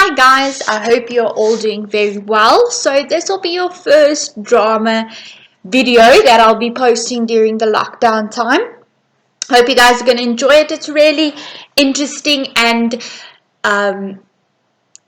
Hi guys, I hope you're all doing very well. So this will be your first drama video that I'll be posting during the lockdown time. Hope you guys are going to enjoy it. It's really interesting and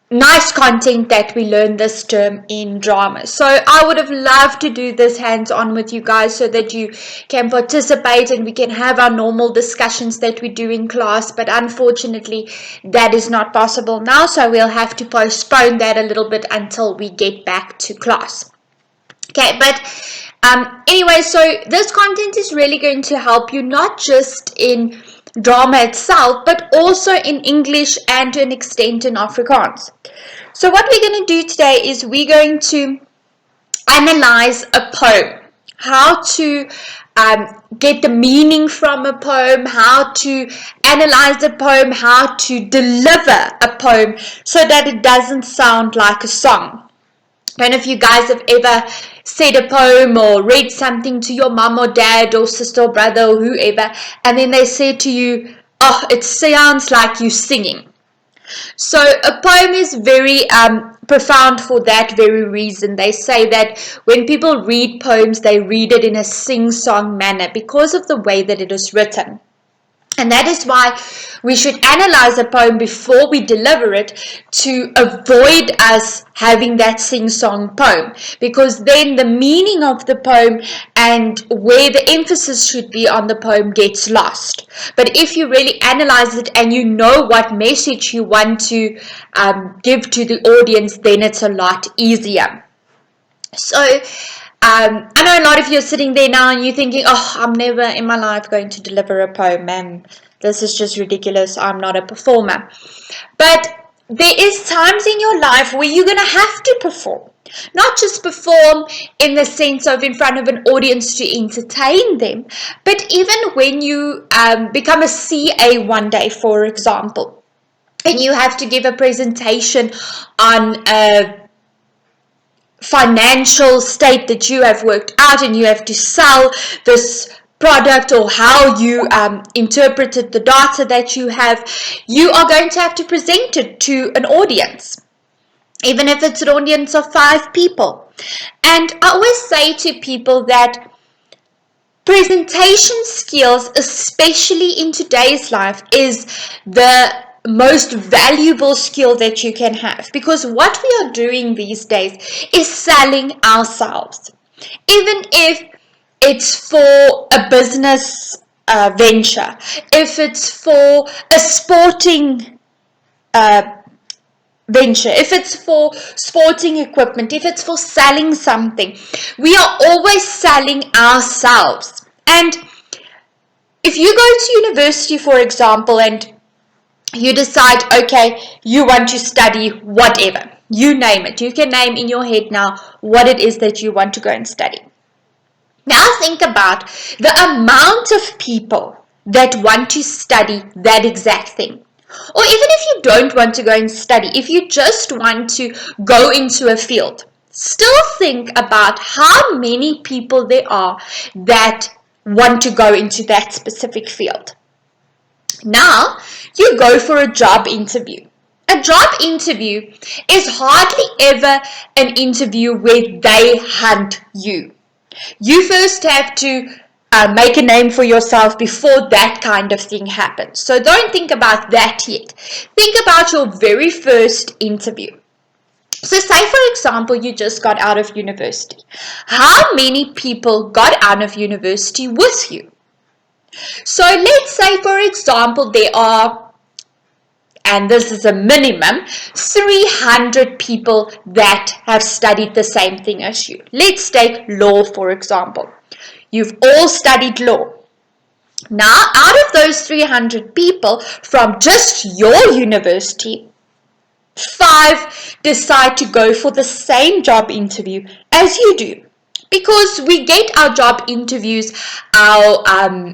nice content that we learned this term in drama. So I would have loved to do this hands-on with you guys so that you can participate and we can have our normal discussions that we do in class, but unfortunately that is not possible now, so we'll have to postpone that a little bit until we get back to class. Okay, but anyway, so this content is really going to help you not just in drama itself, but also in English and to an extent in Afrikaans. So what we're going to do today is we're going to analyze a poem, how to get the meaning from a poem, how to analyze a poem, how to deliver a poem so that it doesn't sound like a song. I don't know if you guys have ever said a poem or read something to your mom or dad or sister or brother or whoever, and then they say to you, oh, it sounds like you singing. So a poem is very profound for that very reason. They say that when people read poems, they read it in a sing-song manner because of the way that it is written. And that is why we should analyze a poem before we deliver it to avoid us having that sing-song poem, because then the meaning of the poem and where the emphasis should be on the poem gets lost. But if you really analyze it and you know what message you want to give to the audience, then it's a lot easier. So I know a lot of you are sitting there now and you're thinking, oh, I'm never in my life going to deliver a poem and this is just ridiculous. I'm not a performer. But there is times in your life where you're going to have to perform. Not just perform in the sense of in front of an audience to entertain them, but even when you become a CA one day, for example, and you have to give a presentation on a financial state that you have worked out and you have to sell this product or how you interpreted the data that you have, you are going to have to present it to an audience, even if it's an audience of 5 people. And I always say to people that presentation skills, especially in today's life, is the most valuable skill that you can have, because what we are doing these days is selling ourselves. Even if it's for a business venture, if it's for a sporting venture, if it's for sporting equipment, if it's for selling something, we are always selling ourselves. And if you go to university, for example, and you decide, okay, you want to study whatever, you name it. You can name in your head now what it is that you want to go and study. Now think about the amount of people that want to study that exact thing. Or even if you don't want to go and study, if you just want to go into a field, still think about how many people there are that want to go into that specific field. Now, you go for a job interview. A job interview is hardly ever an interview where they hunt you. You first have to make a name for yourself before that kind of thing happens. So don't think about that yet. Think about your very first interview. So say, for example, you just got out of university. How many people got out of university with you? So let's say, for example, there are, and this is a minimum, 300 people that have studied the same thing as you. Let's take law, for example. You've all studied law. Now, out of those 300 people from just your university, 5 decide to go for the same job interview as you do. Because we get our job interviews, our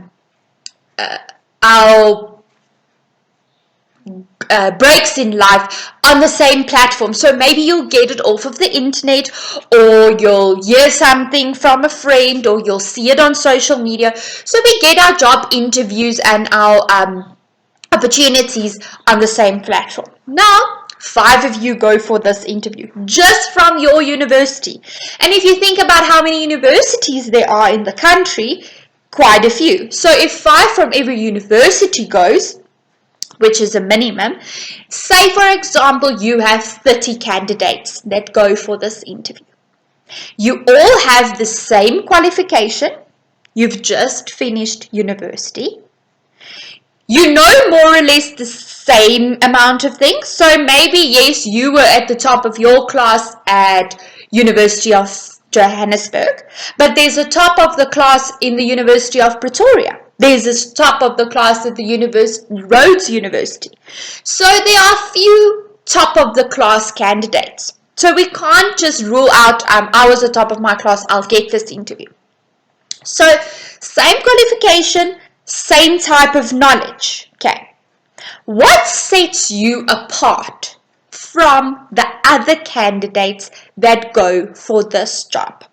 breaks in life on the same platform. So maybe you'll get it off of the internet, or you'll hear something from a friend, or you'll see it on social media. So we get our job interviews and our opportunities on the same platform. Now, 5 of you go for this interview, just from your university. And if you think about how many universities there are in the country, quite a few. So if 5 from every university goes, which is a minimum, say for example you have 30 candidates that go for this interview. You all have the same qualification. You've just finished university. You know more or less the same amount of things. So maybe, yes, you were at the top of your class at University of Johannesburg, but there's a top of the class in the University of Pretoria. There's a top of the class at the Rhodes University. So there are few top of the class candidates. So we can't just rule out, I was the top of my class, I'll get this interview. So same qualification, same type of knowledge. Okay. What sets you apart from the other candidates that go for this job?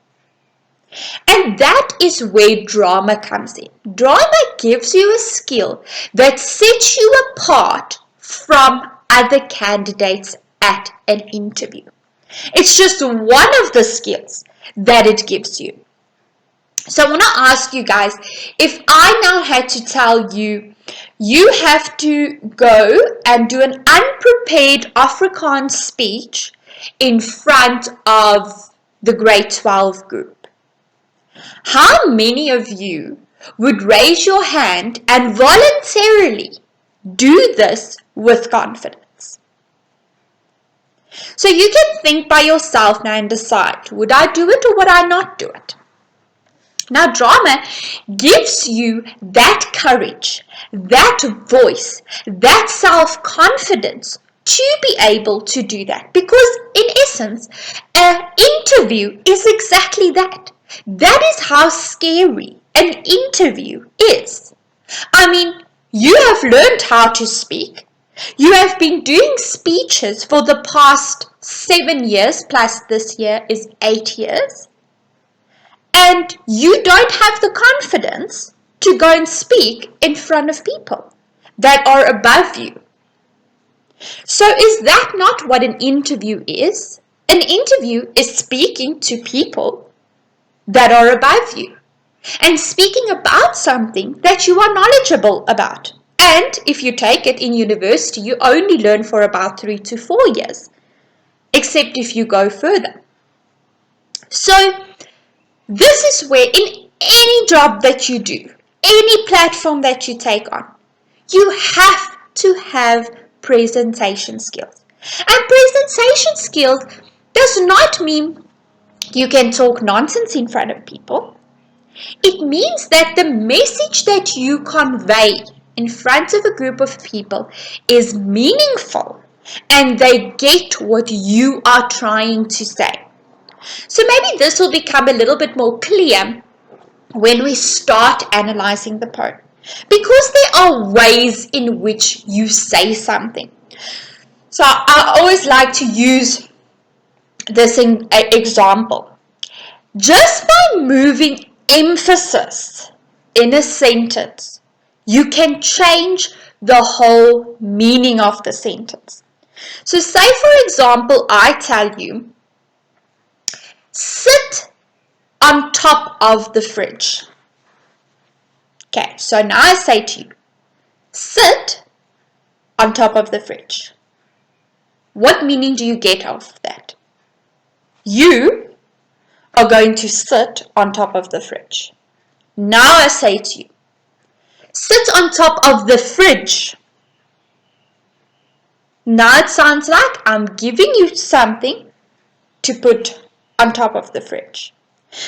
And that is where drama comes in. Drama gives you a skill that sets you apart from other candidates at an interview. It's just one of the skills that it gives you. So I want to ask you guys, if I now had to tell you, you have to go and do an unprepared Afrikaans speech in front of the grade 12 group, how many of you would raise your hand and voluntarily do this with confidence? So you can think by yourself now and decide, would I do it or would I not do it? Now, drama gives you that courage, that voice, that self-confidence to be able to do that. Because in essence, an interview is exactly that. That is how scary an interview is. I mean, you have learned how to speak. You have been doing speeches for the past 7 years, plus this year is 8 years. And you don't have the confidence to go and speak in front of people that are above you. So is that not what an interview is? An interview is speaking to people that are above you and speaking about something that you are knowledgeable about. And if you take it in university, you only learn for about 3 to 4 years, except if you go further. So this is where in any job that you do, any platform that you take on, you have to have presentation skills. And presentation skills does not mean you can talk nonsense in front of people. It means that the message that you convey in front of a group of people is meaningful and they get what you are trying to say. So maybe this will become a little bit more clear when we start analyzing the poem, because there are ways in which you say something. So I always like to use this example. Just by moving emphasis in a sentence, you can change the whole meaning of the sentence. So say for example, I tell you, sit on top of the fridge. Okay, so now I say to you, sit on top of the fridge. What meaning do you get of that? You are going to sit on top of the fridge. Now I say to you, sit on top of the fridge. Now it sounds like I'm giving you something to put on top of the fridge.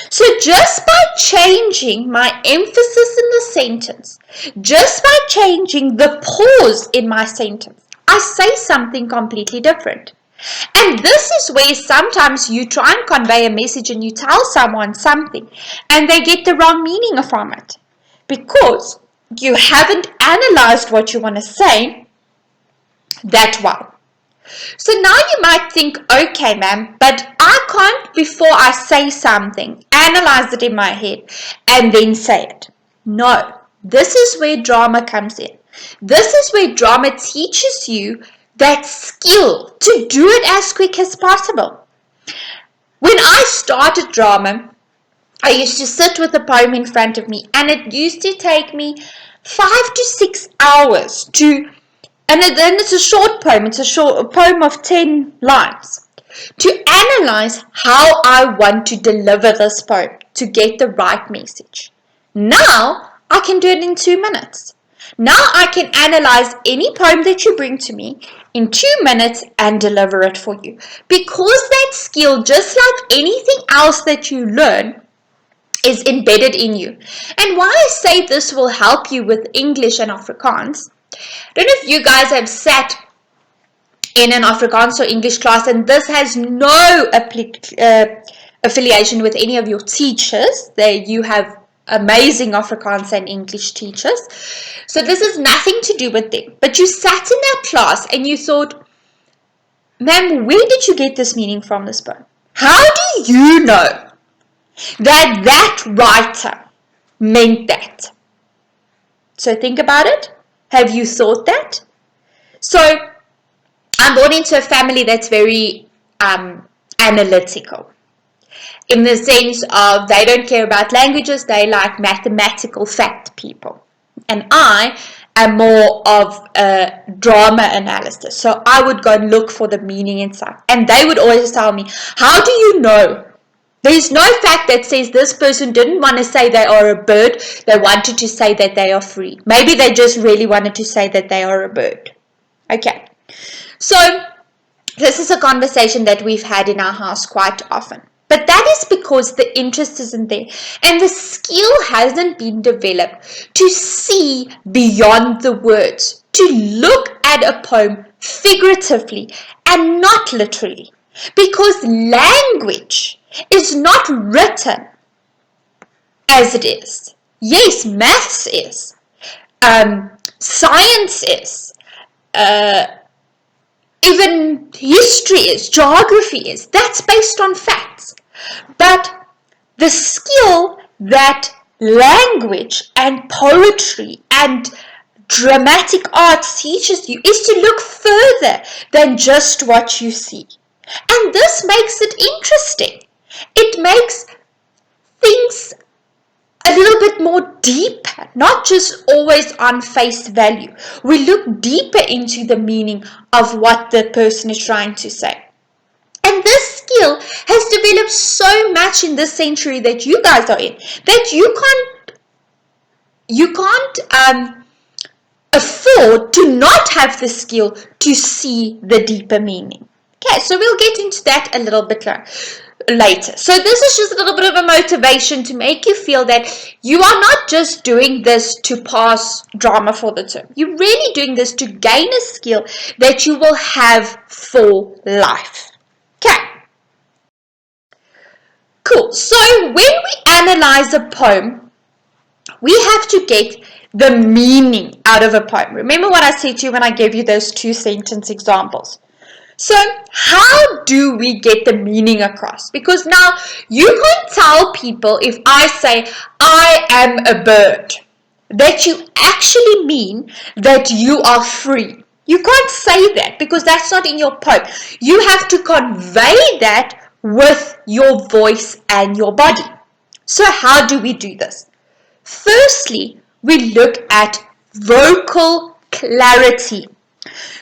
So just by changing my emphasis in the sentence, just by changing the pause in my sentence, I say something completely different. And this is where sometimes you try and convey a message and you tell someone something and they get the wrong meaning from it because you haven't analyzed what you want to say that well. So now you might think, okay, ma'am, but I can't, before I say something, analyze it in my head and then say it. No, this is where drama comes in. This is where drama teaches you that skill to do it as quick as possible. When I started drama, I used to sit with a poem in front of me, and it used to take me 5 to 6 hours to, and then it's a short poem, it's a poem of 10 lines, to analyze how I want to deliver this poem to get the right message. Now I can do it in 2 minutes. Now I can analyze any poem that you bring to me in 2 minutes and deliver it for you. Because that skill, just like anything else that you learn, is embedded in you. And why I say this will help you with English and Afrikaans, I don't know if you guys have sat in an Afrikaans or English class and this has no affiliation with any of your teachers. You have amazing Afrikaans and English teachers. So this is nothing to do with them. But you sat in that class and you thought, ma'am, where did you get this meaning from this poem? How do you know that writer meant that? So think about it. Have you thought that? So I'm born into a family that's very analytical, in the sense of they don't care about languages, they like mathematical fact people. And I am more of a drama analysis. So I would go and look for the meaning inside. And they would always tell me, how do you know? There's no fact that says this person didn't want to say they are a bird, they wanted to say that they are free. Maybe they just really wanted to say that they are a bird. Okay. So this is a conversation that we've had in our house quite often. But that is because the interest isn't there and the skill hasn't been developed to see beyond the words, to look at a poem figuratively and not literally. Because language is not written as it is. Yes, maths is. Science is. Even history is. Geography is. That's based on facts. But the skill that language and poetry and dramatic arts teaches you is to look further than just what you see. And this makes it interesting. It makes things a little bit more deeper, not just always on face value. We look deeper into the meaning of what the person is trying to say. And this skill has developed so much in this century that you guys are in, that you can't afford to not have the skill to see the deeper meaning. Okay, so we'll get into that a little bit later. So this is just a little bit of a motivation to make you feel that you are not just doing this to pass drama for the term. You're really doing this to gain a skill that you will have for life. Okay. Cool. So when we analyze a poem, we have to get the meaning out of a poem. Remember what I said to you when I gave you those 2-sentence examples. So how do we get the meaning across? Because now you can't tell people, if I say I am a bird, that you actually mean that you are free. You can't say that because that's not in your poem. You have to convey that with your voice and your body. So how do we do this? Firstly, we look at vocal clarity.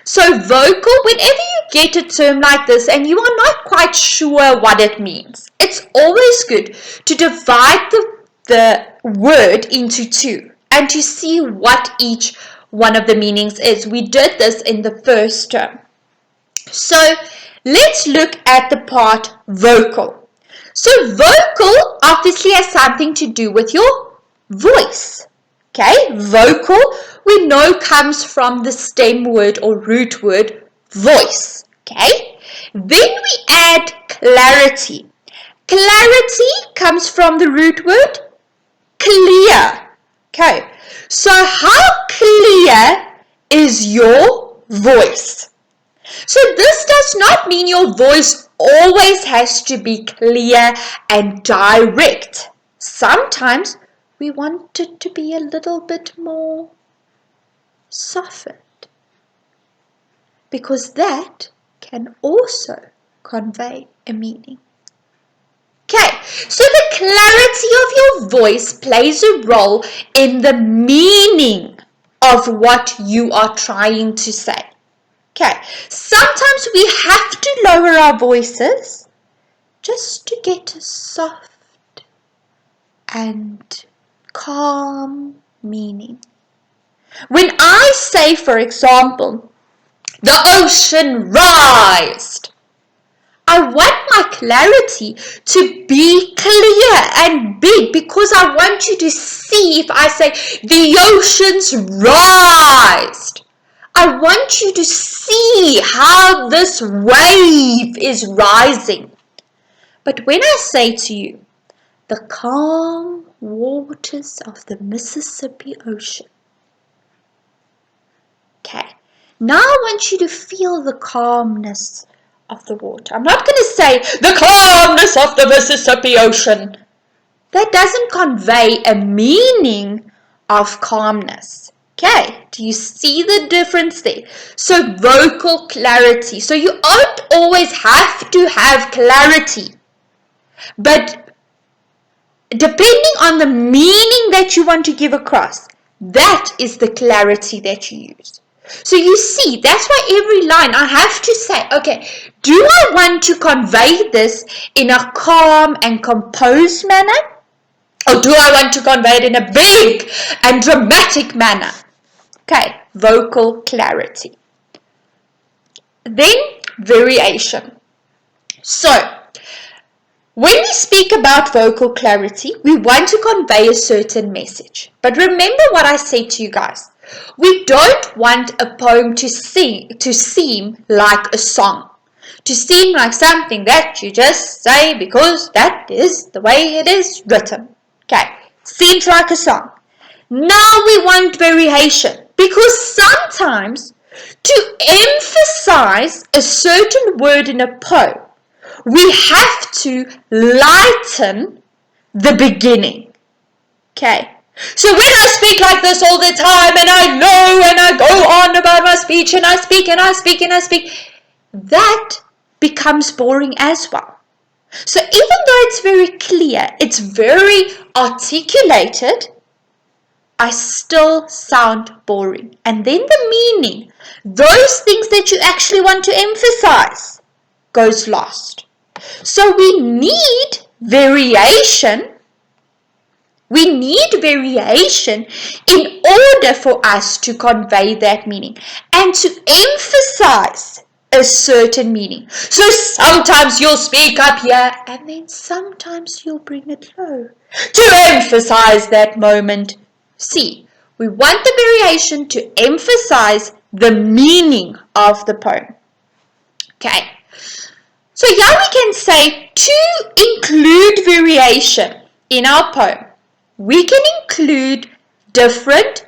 So vocal, whenever you get a term like this and you are not quite sure what it means, it's always good to divide the word into two and to see what each one of the meanings is. We did this in the first term. So let's look at the part vocal. So vocal obviously has something to do with your voice. Okay, vocal we know comes from the stem word or root word voice. Okay, then we add clarity. Clarity comes from the root word clear. Okay, so how clear is your voice? So this does not mean your voice always has to be clear and direct. Sometimes we want it to be a little bit more softened. because that can also convey a meaning. Okay, so the clarity of your voice plays a role in the meaning of what you are trying to say. Okay, sometimes we have to lower our voices just to get a soft and calm meaning. When I say, for example, the ocean rised, I want my clarity to be clear and big, because I want you to see. If I say the oceans rised, I want you to see how this wave is rising. But when I say to you, the calm waters of the Mississippi Ocean, okay, now I want you to feel the calmness of the water. I'm not going to say the calmness of the Mississippi Ocean. That doesn't convey a meaning of calmness. Okay, do you see the difference there? So vocal clarity. So you don't always have to have clarity, but depending on the meaning that you want to give across, that is the clarity that you use. So you see, that's why every line I have to say, okay, do I want to convey this in a calm and composed manner? Or do I want to convey it in a big and dramatic manner? Okay, vocal clarity. Then variation. So, when we speak about vocal clarity, we want to convey a certain message. But remember what I said to you guys. We don't want a poem to seem like a song, to seem like something that you just say because that is the way it is written. Okay, seems like a song. Now we want variation, because sometimes to emphasize a certain word in a poem, we have to lighten the beginning. Okay. So when I speak like this all the time, and I know, and I go on about my speech, and I speak, and I speak, and I speak, that becomes boring as well. So even though it's very clear, it's very articulated, I still sound boring. And then the meaning, those things that you actually want to emphasize, goes lost. So we need variation. We need variation in order for us to convey that meaning and to emphasize a certain meaning. So sometimes you'll speak up here, and then sometimes you'll bring it low to emphasize that moment. See, we want the variation to emphasize the meaning of the poem. Okay. So here we can say, to include variation in our poem, we can include different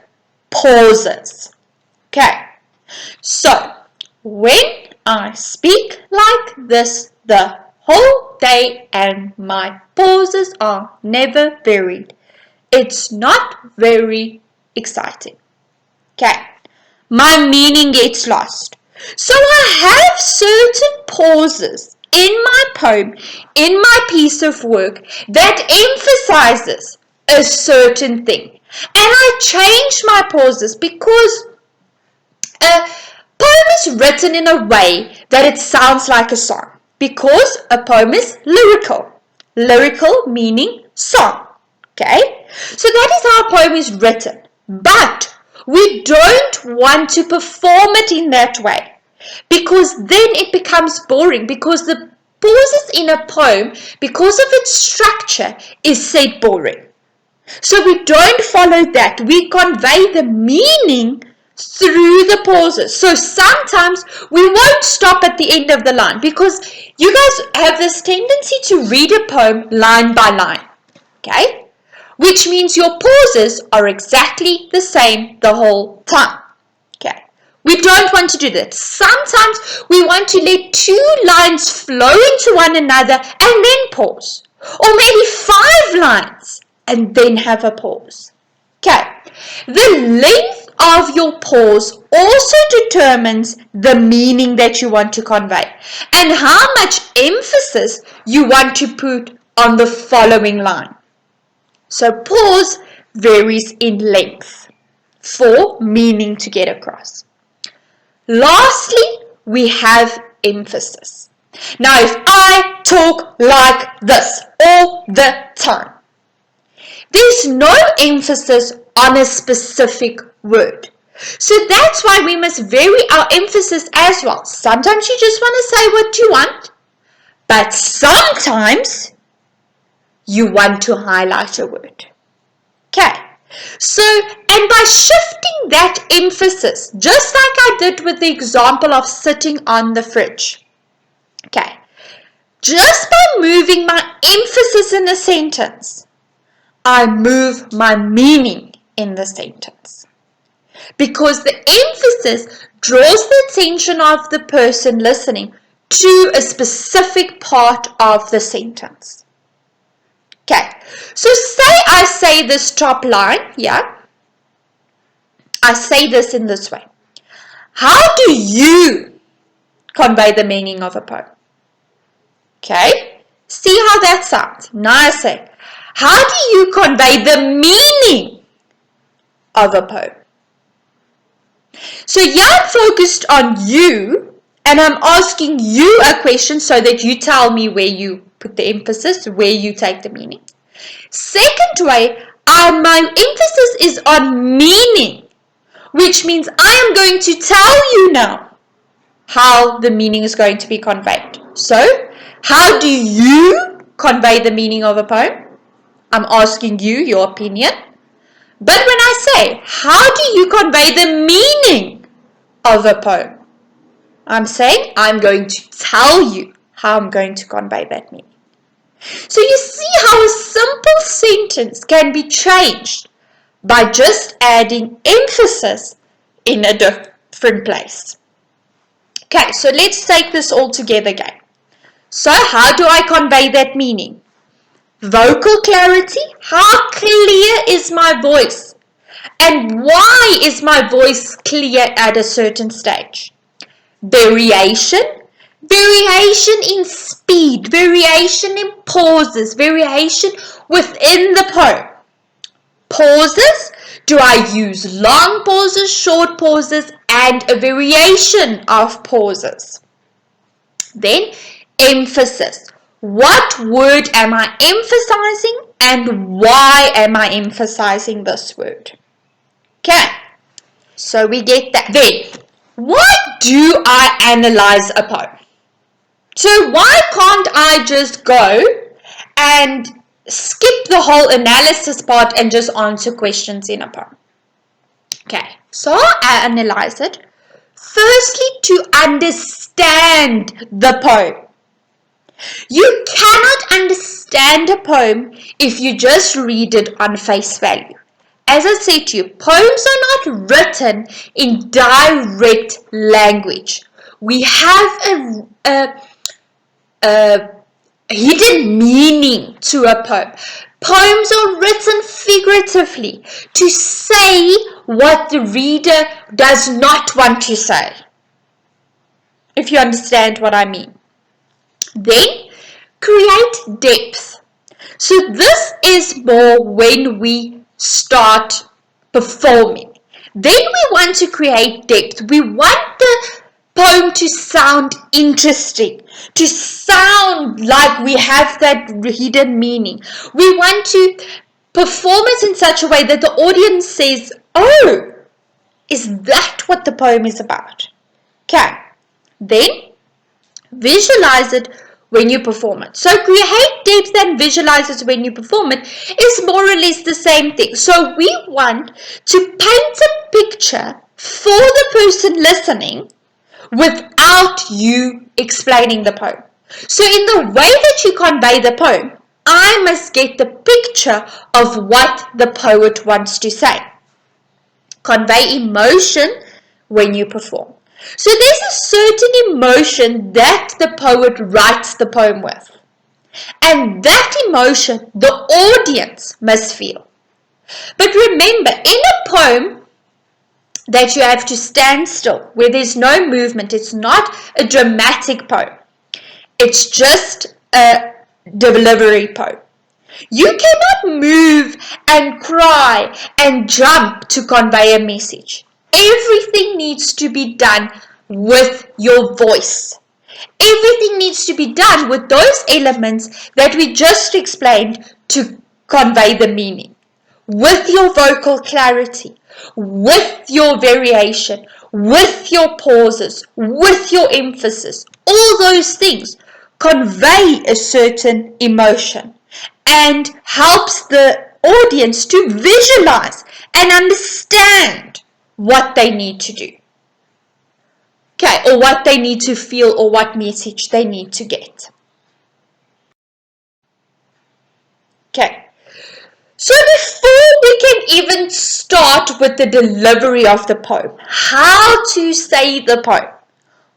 pauses. Okay, so when I speak like this the whole day and my pauses are never varied, it's not very exciting. Okay, my meaning gets lost. So I have certain pauses in my poem, in my piece of work, that emphasizes a certain thing. And I change my pauses because a poem is written in a way that it sounds like a song, because a poem is lyrical. Lyrical meaning song. Okay? So that is how a poem is written. But we don't want to perform it in that way, because then it becomes boring, because the pauses in a poem, because of its structure, is said boring. So we don't follow that. We convey the meaning through the pauses. So sometimes we won't stop at the end of the line, because you guys have this tendency to read a poem line by line. Okay? Which means your pauses are exactly the same the whole time. Okay? We don't want to do that. Sometimes we want to let two lines flow into one another and then pause. Or maybe 5 lines and then have a pause. Okay, the length of your pause also determines the meaning that you want to convey and how much emphasis you want to put on the following line. So pause varies in length for meaning to get across. Lastly, we have emphasis. Now, if I talk like this all the time, there's no emphasis on a specific word. So that's why we must vary our emphasis as well. Sometimes you just want to say what you want, but sometimes you want to highlight a word. Okay. So, and by shifting that emphasis, just like I did with the example of sitting on the fridge. Okay. Just by moving my emphasis in a sentence, I move my meaning in the sentence. Because the emphasis draws the attention of the person listening to a specific part of the sentence. Okay, so say I say this top line, yeah? I say this in this way. How do you convey the meaning of a poem? Okay, see how that sounds. Now I say, how do you convey the meaning of a poem? So here I'm focused on you and I'm asking you a question so that you tell me where you put the emphasis, where you take the meaning. Second way, my emphasis is on meaning, which means I am going to tell you now how the meaning is going to be conveyed. So, how do you convey the meaning of a poem? I'm asking you your opinion. But when I say, how do you convey the meaning of a poem? I'm saying, I'm going to tell you how I'm going to convey that meaning. So you see how a simple sentence can be changed by just adding emphasis in a different place. Okay, so let's take this all together again. So how do I convey that meaning? Vocal clarity. How clear is my voice? And why is my voice clear at a certain stage? Variation. Variation in speed. Variation in pauses. Variation within the poem. Pauses. Do I use long pauses, short pauses, and a variation of pauses? Then emphasis. What word am I emphasizing and why am I emphasizing this word? Okay, so we get that. Then, why do I analyze a poem? So why can't I just go and skip the whole analysis part and just answer questions in a poem? Okay, so I analyze it. Firstly, to understand the poem. You cannot understand a poem if you just read it on face value. As I said to you, poems are not written in direct language. We have a hidden meaning to a poem. Poems are written figuratively to say what the reader does not want to say. If you understand what I mean. Then, create depth. So this is more when we start performing. Then we want to create depth. We want the poem to sound interesting, to sound like we have that hidden meaning. We want to perform it in such a way that the audience says, oh, is that what the poem is about? Okay. Then, visualize it when you perform it. So create depth and visualize it when you perform it is more or less the same thing. So we want to paint a picture for the person listening without you explaining the poem. So in the way that you convey the poem, I must get the picture of what the poet wants to say. Convey emotion when you perform. So there's a certain emotion that the poet writes the poem with. And that emotion the audience must feel. But remember, in a poem, that you have to stand still, where there's no movement. It's not a dramatic poem. It's just a delivery poem. You cannot move and cry and jump to convey a message. Everything needs to be done with your voice. Everything needs to be done with those elements that we just explained to convey the meaning. With your vocal clarity, with your variation, with your pauses, with your emphasis, all those things convey a certain emotion and helps the audience to visualize and understand what they need to do. Okay, or what they need to feel, or what message they need to get. Okay, so before we can even start with the delivery of the poem, how to say the poem,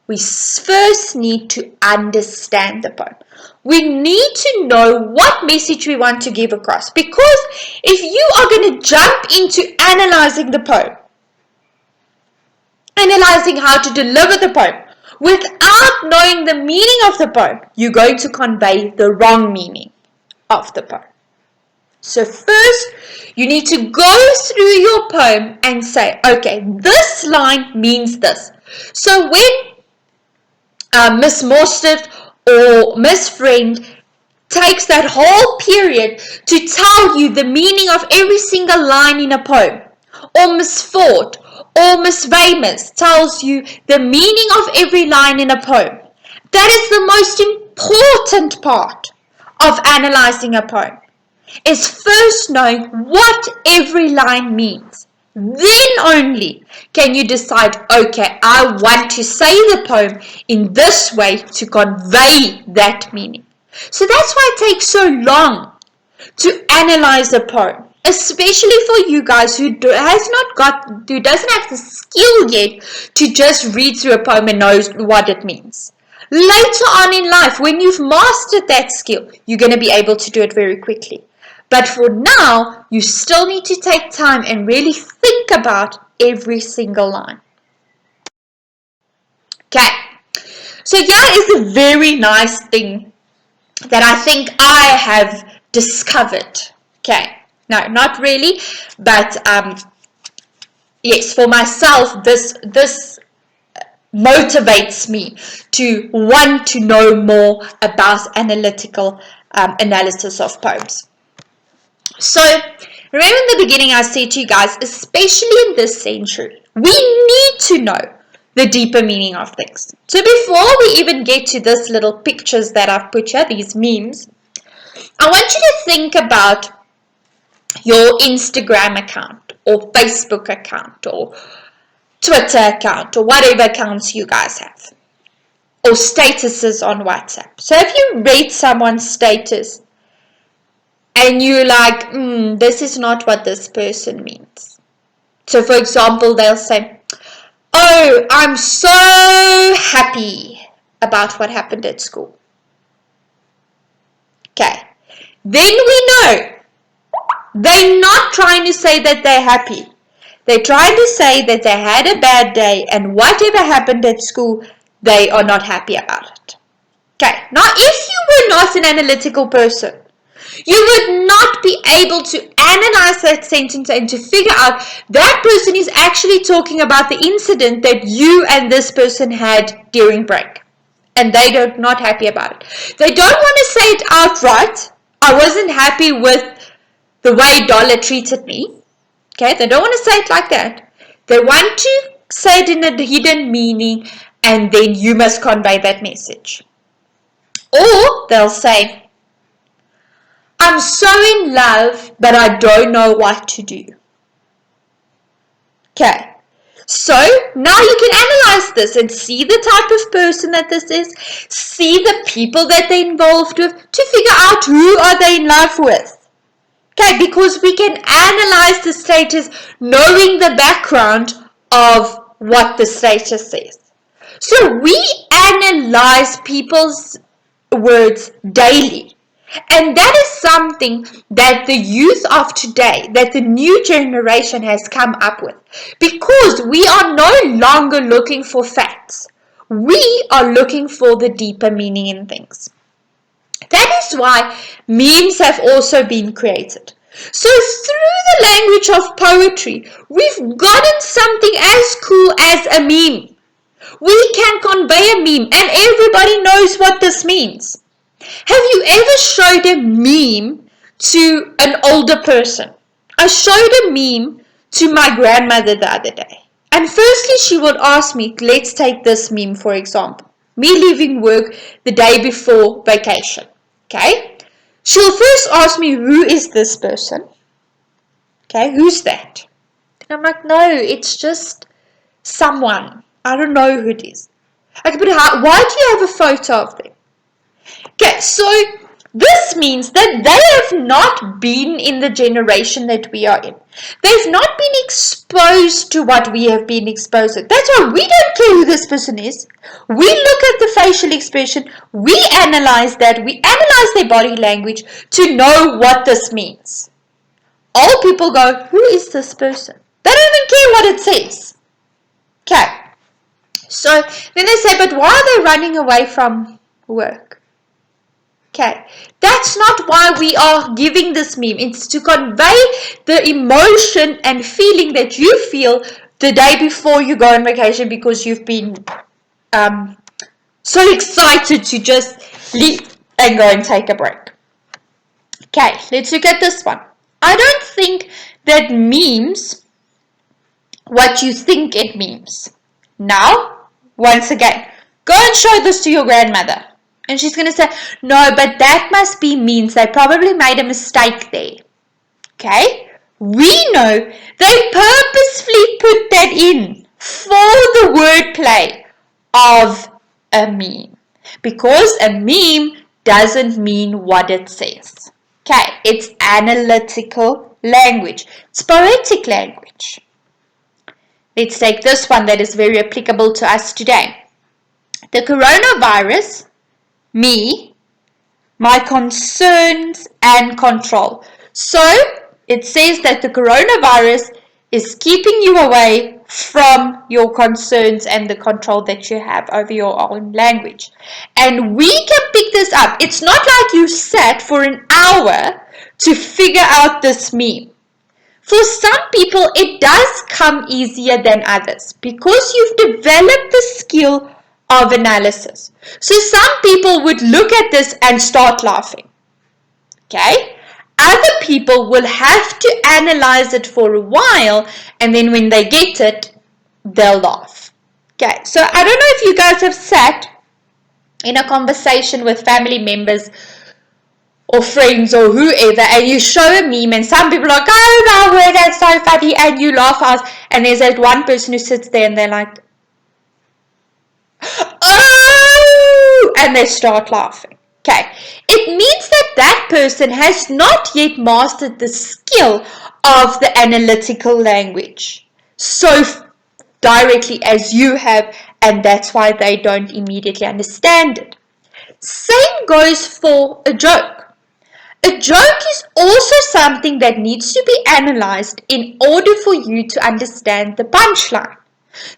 we first need to understand the poem. We need to know what message we want to give across, because if you are going to jump into analyzing the poem, analyzing how to deliver the poem, without knowing the meaning of the poem, you're going to convey the wrong meaning of the poem. So first, you need to go through your poem and say, okay, this line means this. So when Miss Mostert or Miss Friend takes that whole period to tell you the meaning of every single line in a poem, or Miss Ford or Miss Weymouth tells you the meaning of every line in a poem, that is the most important part of analyzing a poem, is first knowing what every line means. Then only can you decide, okay, I want to say the poem in this way to convey that meaning. So that's why it takes so long to analyze a poem, especially for you guys who doesn't have the skill yet to just read through a poem and knows what it means. Later on in life, when you've mastered that skill, you're going to be able to do it very quickly. But for now, you still need to take time and really think about every single line. Okay, so here is a very nice thing that I think I have discovered. Okay, no, not really, but yes, for myself, this motivates me to want to know more about analytical analysis of poems. So, remember in the beginning I said to you guys, especially in this century, we need to know the deeper meaning of things. So before we even get to this little pictures that I've put here, these memes, I want you to think about your Instagram account or Facebook account or Twitter account or whatever accounts you guys have, or statuses on WhatsApp. So if you read someone's status and you're like, this is not what this person means. So for example, they'll say, oh, I'm so happy about what happened at school. Okay, then we know they're not trying to say that they're happy. They're trying to say that they had a bad day and whatever happened at school, they are not happy about it. Okay, now if you were not an analytical person, you would not be able to analyze that sentence and to figure out that person is actually talking about the incident that you and this person had during break. And they are not happy about it. They don't want to say it outright. I wasn't happy with the way Dollar treated me. Okay, they don't want to say it like that. They want to say it in a hidden meaning, and then you must convey that message. Or they'll say, I'm so in love, but I don't know what to do. Okay, so now you can analyze this and see the type of person that this is, see the people that they're involved with, to figure out who are they in love with. Okay, because we can analyze the status knowing the background of what the status says. So we analyze people's words daily. And that is something that the youth of today, that the new generation has come up with. Because we are no longer looking for facts. We are looking for the deeper meaning in things. That is why memes have also been created. So through the language of poetry, we've gotten something as cool as a meme. We can convey a meme and everybody knows what this means. Have you ever showed a meme to an older person? I showed a meme to my grandmother the other day. And firstly, she would ask me, let's take this meme for example. Me leaving work the day before vacation. Okay? She'll first ask me, who is this person? Okay, who's that? And I'm like, no, it's just someone. I don't know who it is. Okay, but why do you have a photo of them? Okay, so this means that they have not been in the generation that we are in. They've not been exposed to what we have been exposed to. That's why we don't care who this person is. We look at the facial expression, we analyze that, we analyze their body language to know what this means. All people go, who is this person? They don't even care what it says. Okay, so then they say, but why are they running away from work? Okay, that's not why we are giving this meme. It's to convey the emotion and feeling that you feel the day before you go on vacation because you've been so excited to just leave and go and take a break. Okay, let's look at this one. I don't think that means what you think it means. Now, once again, go and show this to your grandmother. And she's going to say, no, but that must be means they probably made a mistake there. Okay? We know they purposefully put that in for the wordplay of a meme. Because a meme doesn't mean what it says. Okay? It's analytical language. It's poetic language. Let's take this one that is very applicable to us today. The coronavirus, me, my concerns and control. So it says that the coronavirus is keeping you away from your concerns and the control that you have over your own language. And we can pick this up. It's not like you sat for an hour to figure out this meme. For some people, it does come easier than others because you've developed the skill of analysis. So some people would look at this and start laughing. Okay? Other people will have to analyze it for a while and then when they get it, they'll laugh. Okay, so I don't know if you guys have sat in a conversation with family members or friends or whoever and you show a meme and some people are like, oh my word, that's so funny, and you laugh out and there's that one person who sits there and they're like, oh, and they start laughing. Okay, it means that that person has not yet mastered the skill of the analytical language so directly as you have, and that's why they don't immediately understand it. Same goes for a joke. A joke is also something that needs to be analyzed in order for you to understand the punchline.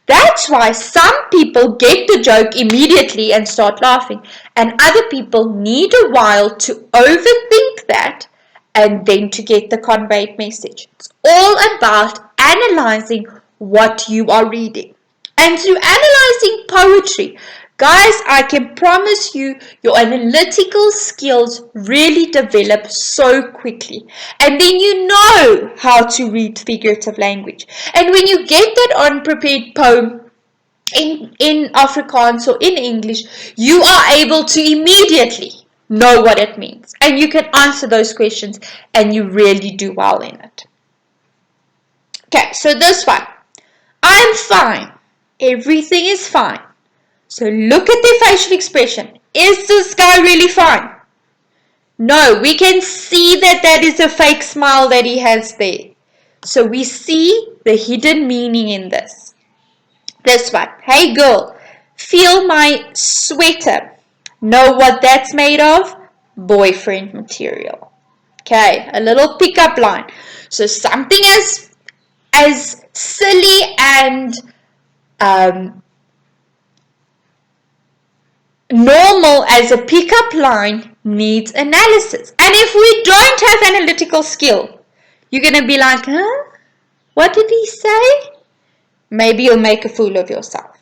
That's why some people get the joke immediately and start laughing, and other people need a while to overthink that and then to get the conveyed message. It's all about analyzing what you are reading. And through analyzing poetry, guys, I can promise you your analytical skills really develop so quickly. And then you know how to read figurative language. And when you get that unprepared poem in Afrikaans or in English, you are able to immediately know what it means. And you can answer those questions and you really do well in it. Okay, so this one. I'm fine. Everything is fine. So look at their facial expression. Is this guy really fine? No, we can see that that is a fake smile that he has there. So we see the hidden meaning in this. This one. Hey girl, feel my sweater. Know what that's made of? boyfriend material. Okay, a little pickup line. So something as silly and normal as a pickup line needs analysis. And if we don't have analytical skill, you're going to be like, huh? What did he say? Maybe you'll make a fool of yourself.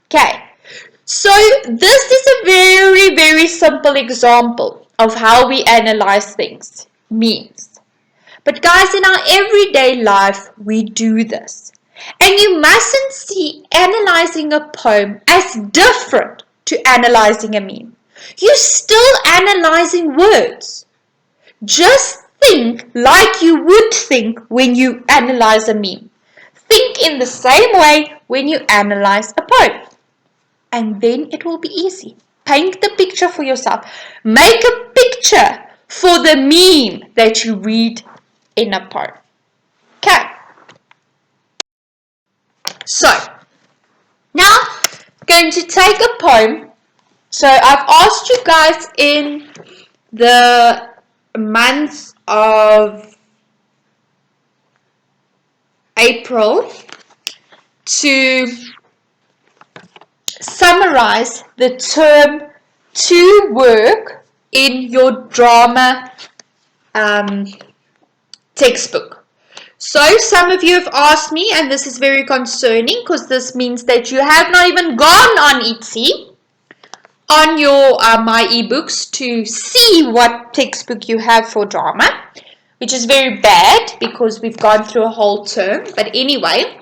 Okay, so this is a very, very simple example of how we analyze things, means. But guys, in our everyday life, we do this. And you mustn't see analyzing a poem as different to analyzing a meme. You're still analyzing words. Just think like you would think when you analyze a meme. Think in the same way when you analyze a poem. And then it will be easy. Paint the picture for yourself. Make a picture for the meme that you read in a poem. Okay. So, now going to take a poem. So I've asked you guys in the month of April to summarize the term to work in your drama textbook. So some of you have asked me, and this is very concerning because this means that you have not even gone on Etsy on your my ebooks to see what textbook you have for drama, which is very bad because we've gone through a whole term. But anyway,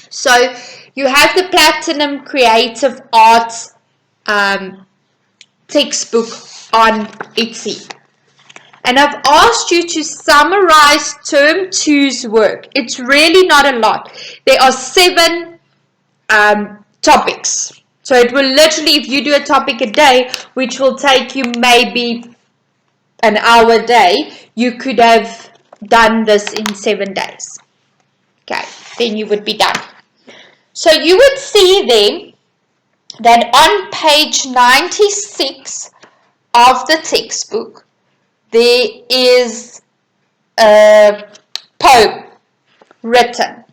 so you have the Platinum Creative Arts textbook on Etsy. And I've asked you to summarize term 2's work. It's really not a lot. There are 7 topics. So it will literally, if you do a topic a day, which will take you maybe an hour a day, you could have done this in 7 days. Okay, then you would be done. So you would see then that on page 96 of the textbook, there is a poem written.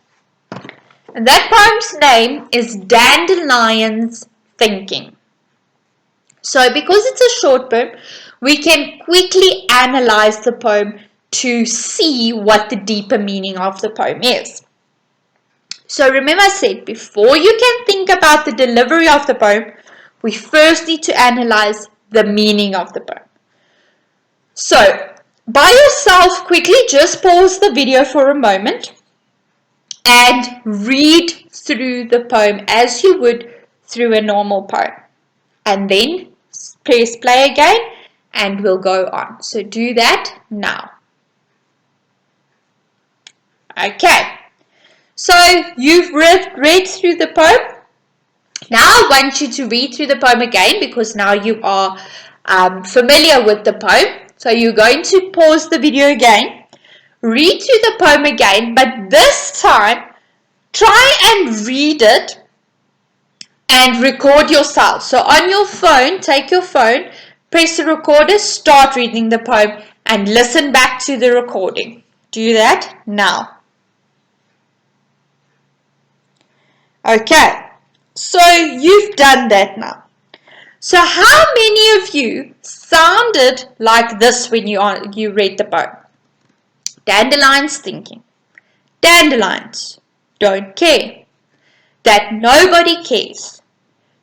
And that poem's name is Dandelion's Thinking. So because it's a short poem, we can quickly analyze the poem to see what the deeper meaning of the poem is. So remember I said, before you can think about the delivery of the poem, we first need to analyze the meaning of the poem. So, by yourself, quickly just pause the video for a moment and read through the poem as you would through a normal poem. And then press play again and we'll go on. So do that now. Okay, so you've read through the poem. Now I want you to read through the poem again because now you are familiar with the poem. So you're going to pause the video again, read through the poem again, but this time try and read it and record yourself. So on your phone, take your phone, press the recorder, start reading the poem and listen back to the recording. Do that now. Okay, so you've done that now. So how many of you sounded like this when you read the poem? Dandelion's thinking. Dandelions don't care. That nobody cares.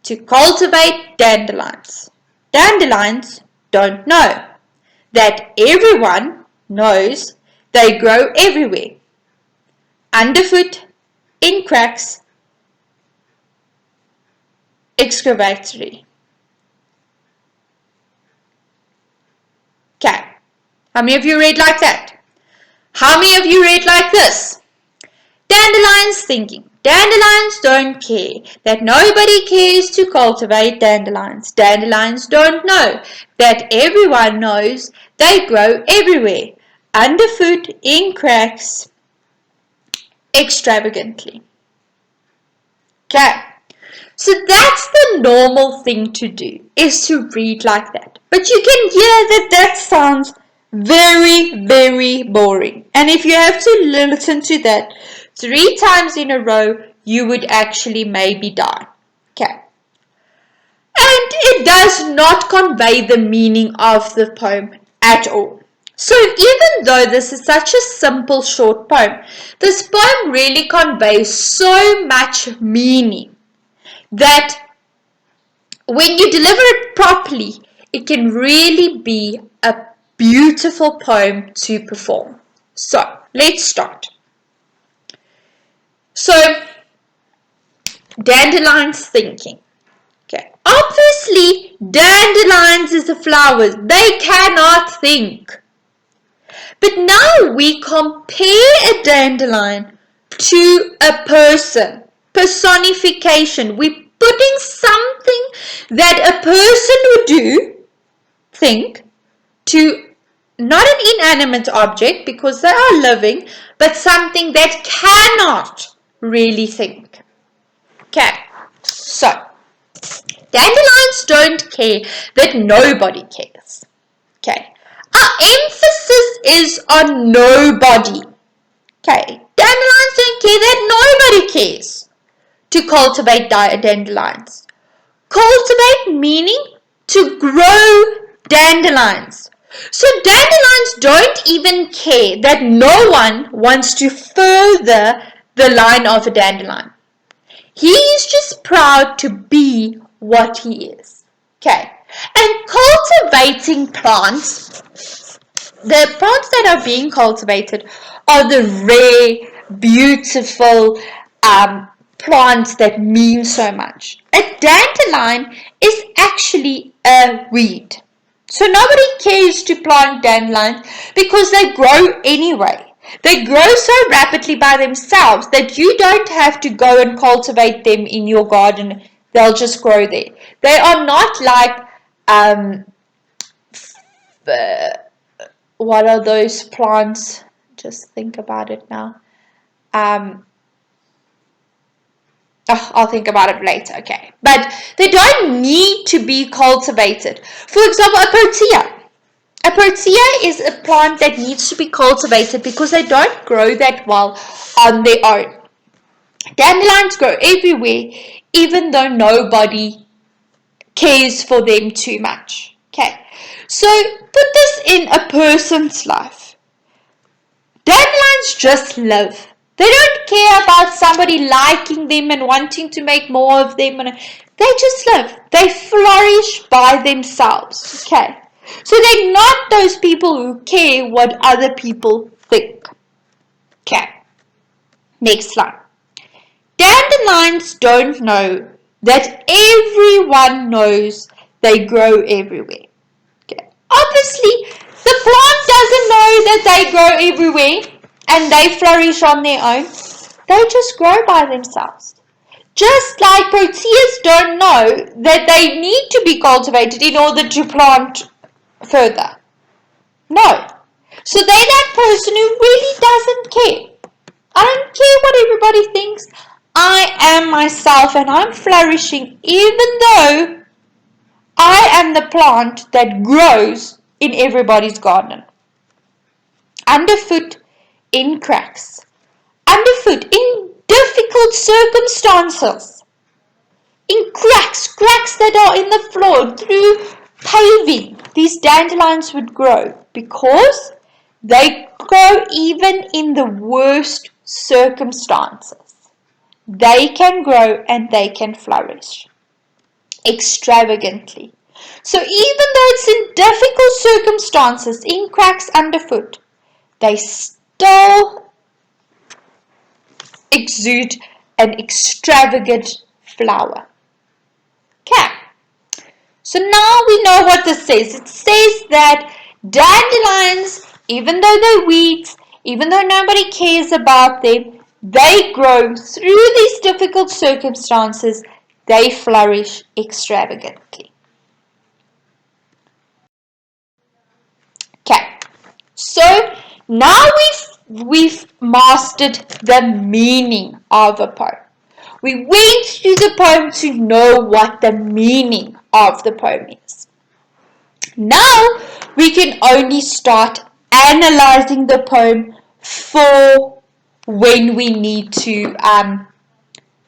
To cultivate dandelions. Dandelions don't know. That everyone knows they grow everywhere. Underfoot, in cracks, excavatory. Okay, how many of you read like that? How many of you read like this? Dandelion's thinking. Dandelions don't care. That nobody cares to cultivate dandelions. Dandelions don't know. That everyone knows they grow everywhere. Underfoot, in cracks, extravagantly. Okay, so that's the normal thing to do, is to read like that. But you can hear that that sounds very, very boring. And if you have to listen to that 3 times in a row, you would actually maybe die. Okay. And it does not convey the meaning of the poem at all. So even though this is such a simple short poem, this poem really conveys so much meaning that when you deliver it properly, it can really be a beautiful poem to perform. So let's start. So dandelions thinking. Okay. Obviously, dandelions is the flowers. They cannot think. But now we compare a dandelion to a person. Personification. We're putting something that a person would do, think, to not an inanimate object because they are living, but something that cannot really think. Okay, so dandelions don't care that nobody cares. Okay, our emphasis is on nobody. Okay, dandelions don't care that nobody cares to cultivate dandelions. Cultivate meaning to grow dandelions. So dandelions don't even care that no one wants to further the line of a dandelion. He is just proud to be what he is. Okay. And cultivating plants, the plants that are being cultivated are the rare, beautiful plants that mean so much. A dandelion is actually a weed. So nobody cares to plant dandelions because they grow anyway. They grow so rapidly by themselves that you don't have to go and cultivate them in your garden. They'll just grow there. They are not like, what are those plants? Just think about it now. I'll think about it later, okay. But they don't need to be cultivated. For example, a protea. A protea is a plant that needs to be cultivated because they don't grow that well on their own. Dandelions grow everywhere, even though nobody cares for them too much. Okay, so put this in a person's life. Dandelions just live. They don't care about somebody liking them and wanting to make more of them. They just live. They flourish by themselves. Okay. So they're not those people who care what other people think. Okay. Next slide. Dandelions don't know that everyone knows they grow everywhere. Okay. Obviously, the plant doesn't know that they grow everywhere and they flourish on their own. They just grow by themselves. Just like proteas don't know that they need to be cultivated in order to plant further. No. So they're that person who really doesn't care. I don't care what everybody thinks. I am myself and I'm flourishing even though I am the plant that grows in everybody's garden. Underfoot, in cracks. Underfoot, in difficult circumstances. In cracks that are in the floor, through paving, these dandelions would grow because they grow even in the worst circumstances. They can grow and they can flourish extravagantly. So even though it's in difficult circumstances, in cracks underfoot, they still exude an extravagant flower. Okay. So now we know what this says. It says that dandelions, even though they're weeds, even though nobody cares about them, they grow through these difficult circumstances. They flourish extravagantly. Okay. So now we've mastered the meaning of a poem. We went through the poem to know what the meaning of the poem is. Now we can only start analyzing the poem for when we need to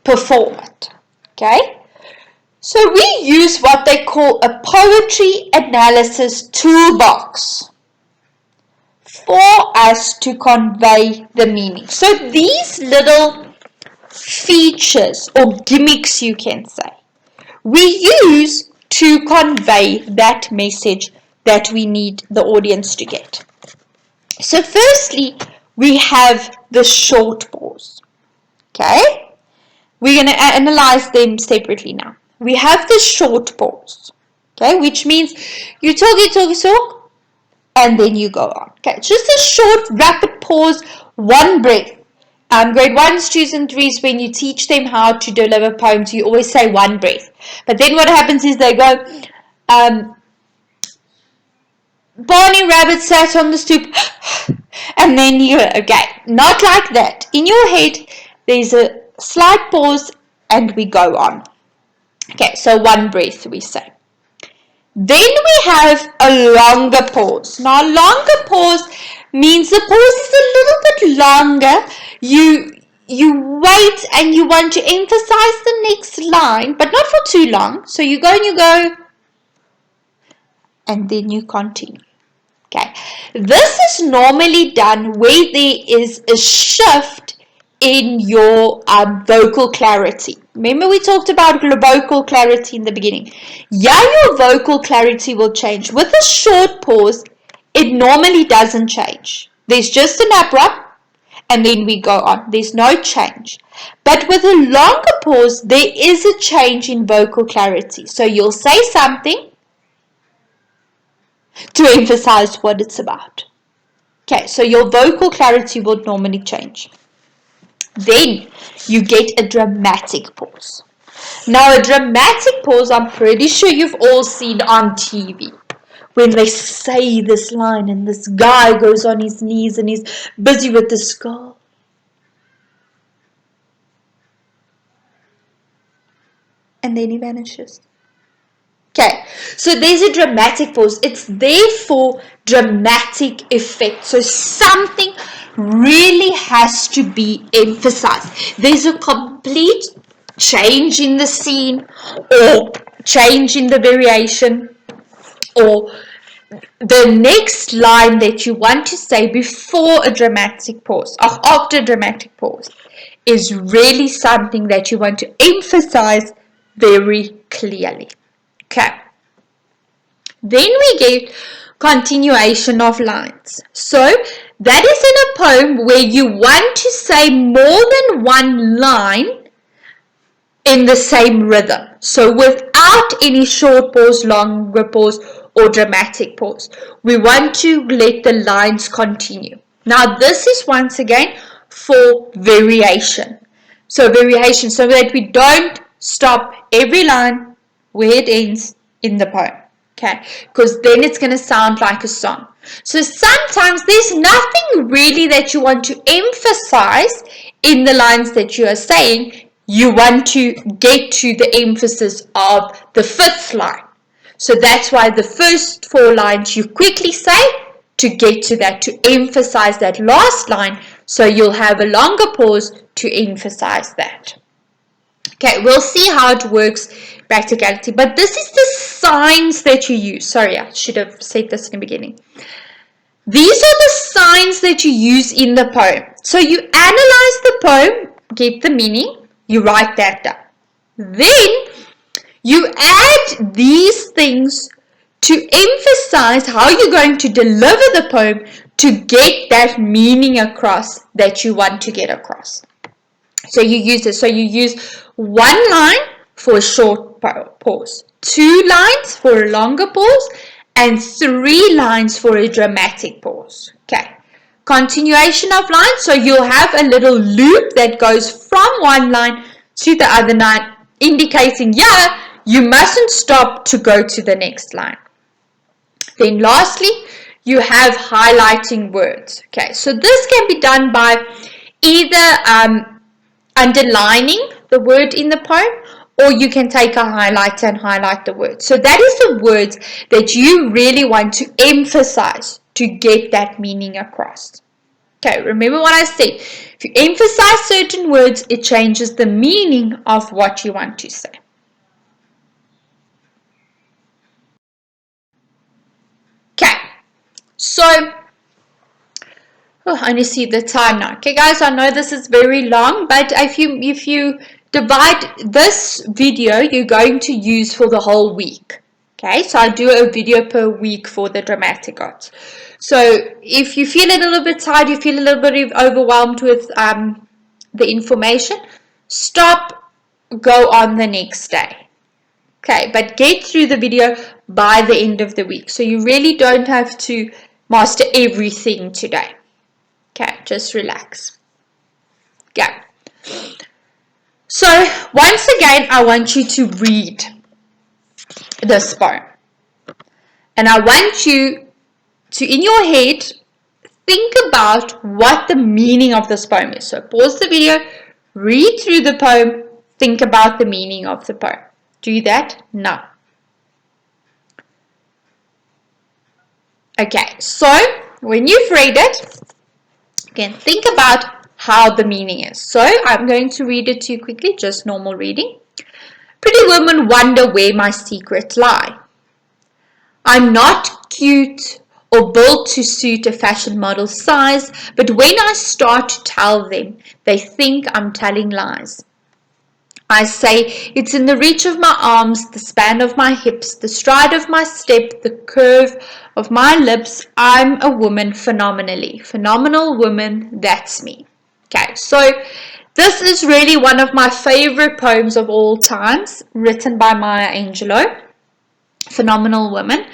perform it. Okay? So we use what they call a poetry analysis toolbox for us to convey the meaning. So these little features or gimmicks, you can say, we use to convey that message that we need the audience to get. So firstly, we have the short pause. Okay? We're going to analyze them separately now. We have the short pause. Okay? Which means you talk, and then you go on. Okay? Just a short, rapid pause, one breath. Grade 1s, 2s, and 3s, when you teach them how to deliver poems, you always say one breath. But then what happens is they go, Barney Rabbit sat on the stoop, and then you go, okay, not like that. In your head, there's a slight pause, and we go on. Okay, so one breath, we say. Then we have a longer pause. Now, a longer pause means the pause is a little bit longer. You wait and you want to emphasize the next line, but not for too long. So you go and you go, and then you continue. Okay, this is normally done where there is a shift in your vocal clarity. Remember we talked about vocal clarity in the beginning. Yeah, your vocal clarity will change. With a short pause, it normally doesn't change. There's just an abrupt and then we go on. There's no change. But with a longer pause, there is a change in vocal clarity. So you'll say something to emphasize what it's about. Okay, so your vocal clarity will normally change. Then you get a dramatic pause. Now, a dramatic pause, I'm pretty sure you've all seen on TV. When they say this line and this guy goes on his knees and he's busy with the skull. And then he vanishes. Okay, so there's a dramatic pause. It's there for dramatic effect. So something really has to be emphasized. There's a complete change in the scene or change in the variation or the next line that you want to say before a dramatic pause or after a dramatic pause is really something that you want to emphasize very clearly. Okay. Then we get continuation of lines. So that is in a poem where you want to say more than one line in the same rhythm. So without any short pause, longer pause, or dramatic pause. We want to let the lines continue. Now this is once again for variation. So variation so that we don't stop every line where it ends in the poem. Okay, because then it's going to sound like a song. So sometimes there's nothing really that you want to emphasize in the lines that you are saying. You want to get to the emphasis of the fifth line. So that's why the first four lines you quickly say to get to that, to emphasize that last line. So you'll have a longer pause to emphasize that. Okay, we'll see how it works practicality. But this is the signs that you use. Sorry, I should have said this in the beginning. These are the signs that you use in the poem. So you analyze the poem, get the meaning, you write that down. Then you add these things to emphasize how you're going to deliver the poem to get that meaning across that you want to get across. So you use it. So you use one line for a short pause, 2 lines for a longer pause, and 3 lines for a dramatic pause. Okay. Continuation of lines. So you'll have a little loop that goes from one line to the other line, indicating, yeah, you mustn't stop to go to the next line. Then lastly, you have highlighting words. Okay, so this can be done by either underlining the word in the poem or you can take a highlighter and highlight the words. So that is the words that you really want to emphasize to get that meaning across. Okay, remember what I said. If you emphasize certain words, it changes the meaning of what you want to say. Okay, so I only see the time now. Okay, guys, I know this is very long, but if you divide this video, you're going to use for the whole week. Okay, so I do a video per week for the dramatic arts. So if you feel a little bit tired, you feel a little bit overwhelmed with the information, stop, go on the next day. Okay, but get through the video by the end of the week. So you really don't have to master everything today. Okay, just relax. Okay. So once again, I want you to read this poem. And I want you to, in your head, think about what the meaning of this poem is. So pause the video, read through the poem, think about the meaning of the poem. Do that now. Okay, so when you've read it, you can think about how the meaning is. So I'm going to read it to you quickly, just normal reading. Pretty women wonder where my secrets lie. I'm not cute or built to suit a fashion model size, but when I start to tell them, they think I'm telling lies. I say it's in the reach of my arms, the span of my hips, the stride of my step, the curve of my lips. I'm a woman phenomenally. Phenomenal woman, that's me. Okay, so this is really one of my favorite poems of all times, written by Maya Angelou. Phenomenal woman.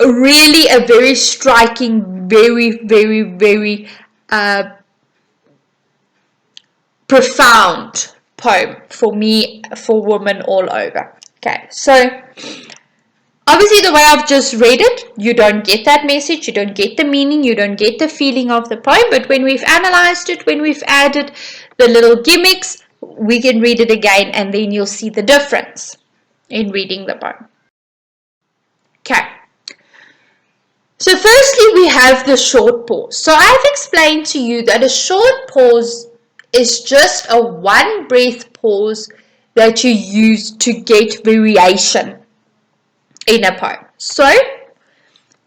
Really a very striking, very profound poem for me, for women all over. Okay, so obviously the way I've just read it, you don't get that message, you don't get the meaning, you don't get the feeling of the poem, but when we've analyzed it, when we've added the little gimmicks, we can read it again and then you'll see the difference in reading the poem. Okay. So firstly, we have the short pause. So I've explained to you that a short pause is just a one breath pause that you use to get variation in a poem. So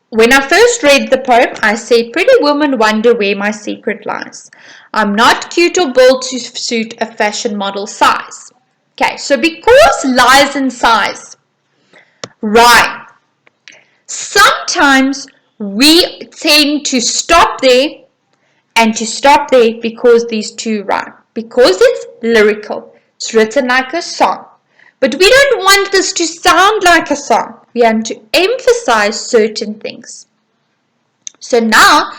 when I first read the poem, I said, pretty women wonder where my secret lies. I'm not cute or built to suit a fashion model size. Okay, so because lies in size rhyme, sometimes we tend to stop there and to stop there because these two rhyme. Because it's lyrical, it's written like a song. But we don't want this to sound like a song. We want to emphasize certain things. So now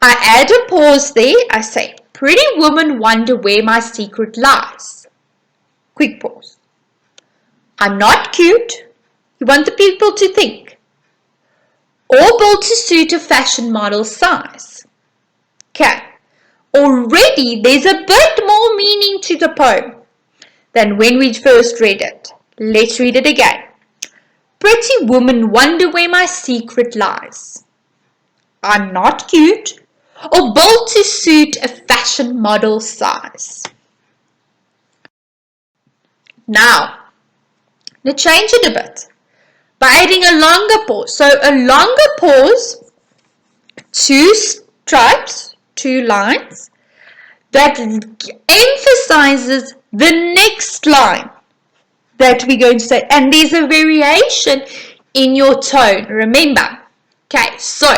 I add a pause there. I say, pretty women wonder where my secret lies. Quick pause. I'm not cute. You want the people to think. Or built to suit a fashion model size. Okay. Already there's a bit more meaning to the poem than when we first read it. Let's read it again. Pretty women wonder where my secret lies. I'm not cute or built to suit a fashion model size. Now, let's change it a bit by adding a longer pause. So a longer pause, two stripes, two lines that emphasizes the next line that we're going to say. And there's a variation in your tone, remember. Okay, so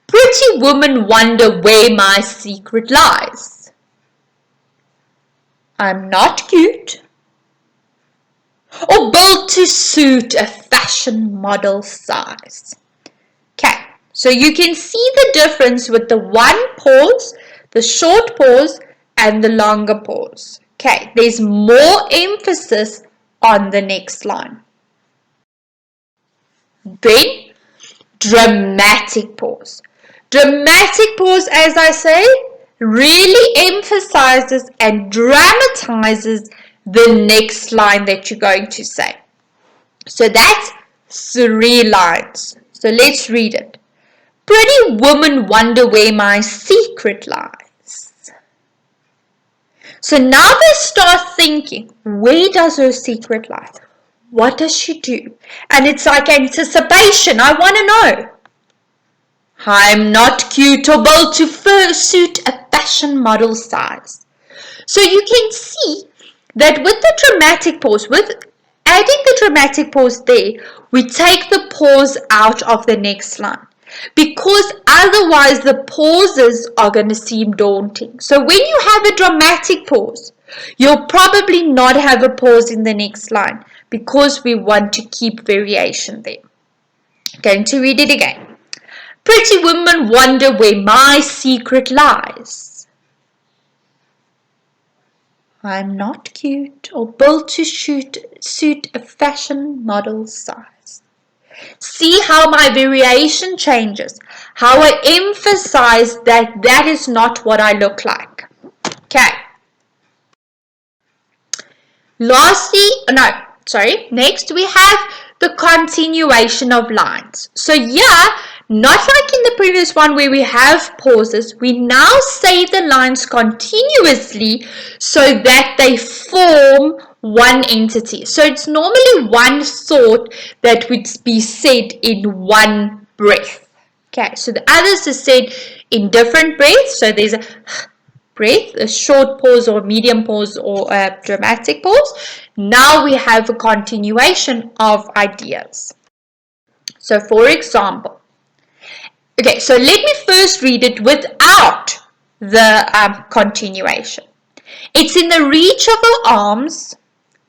pretty women wonder where my secret lies. I'm not cute or built to suit a fashion model size. Okay, so you can see the difference with the one pause, the short pause, and the longer pause. Okay, there's more emphasis on the next line. Then, dramatic pause. Dramatic pause, as I say, really emphasizes and dramatizes the next line that you're going to say. So that's 3 lines. So let's read it. Pretty woman, wonder where my secret lies. So now they start thinking, where does her secret lie? What does she do? And it's like anticipation. I want to know. I'm not cute or built to suit a fashion model size. So you can see that with the dramatic pause, with adding the dramatic pause there, we take the pause out of the next line. Because otherwise the pauses are going to seem daunting. So when you have a dramatic pause, you'll probably not have a pause in the next line because we want to keep variation there. Going to read it again. Pretty women wonder where my secret lies. I'm not cute or built to suit a fashion model size. See how my variation changes, how I emphasize that that is not what I look like. Okay. Next we have the continuation of lines. So yeah, not like in the previous one where we have pauses, we now say the lines continuously so that they form one entity. So it's normally one thought that would be said in one breath. Okay, so the others are said in different breaths. So there's a breath, a short pause or medium pause or a dramatic pause. Now we have a continuation of ideas. So for example, okay, so let me first read it without the continuation. It's in the reach of her arms,